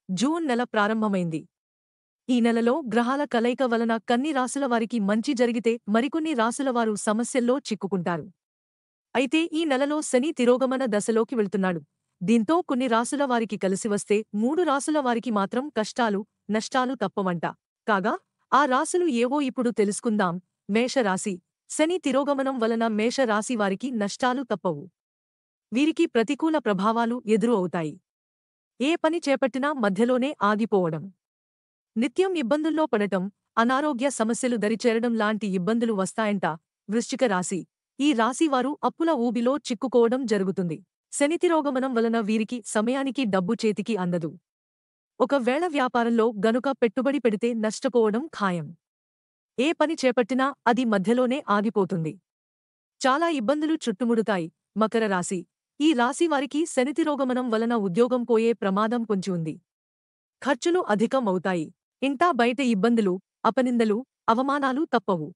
June నెల ప్రారంభమైంది. ఈ నెలలో గ్రహాల కలయిక వలన కన్ని రాసుల వారికి మంచి జరిగితే మరికొన్ని రాసులవారు సమస్యల్లో చిక్కుకుంటారు. అయితే ఈ నెలలో శని తిరోగమన దశలోకి వెళ్తున్నాడు. దీంతో కొన్ని రాసుల వారికి కలిసివస్తే 3 రాసుల వారికి మాత్రం కష్టాలు, నష్టాలు తప్పవంట. కాగా ఆ రాసులు ఏవో ఇప్పుడు తెలుసుకుందాం. మేషరాశి. శని తిరోగమనం వలన మేష రాశి వారికి నష్టాలు తప్పవు. వీరికి ప్రతికూల ప్రభావాలు ఎదురు అవుతాయి. ఏ పని చేపట్టినా మధ్యలోనే ఆగిపోవడం, నిత్యం ఇబ్బందుల్లో పడటం, అనారోగ్య సమస్యలు దరిచేరడం లాంటి ఇబ్బందులు వస్తాయంట. వృశ్చిక రాశి. ఈ రాశివారు అప్పుల ఊబిలో చిక్కుకోవడం జరుగుతుంది. శనితిరోగమనం వలన వీరికి సమయానికి డబ్బు చేతికి అందదు. ఒకవేళ వ్యాపారంలో గనుక పెట్టుబడి పెడితే నష్టపోవడం ఖాయం. ఏ పని చేపట్టినా అది మధ్యలోనే ఆగిపోతుంది. చాలా ఇబ్బందులు చుట్టుముడుతాయి. మకర రాశి. ఈ రాశి వారికి శనితిరోగమనం వలన ఉద్యోగం పోయే ప్రమాదం పొంచి ఉంది. ఖర్చులు అధికం అవుతాయి. ఇంటా బయట ఇబ్బందులు, అపనిందలు, అవమానాలు తప్పవు.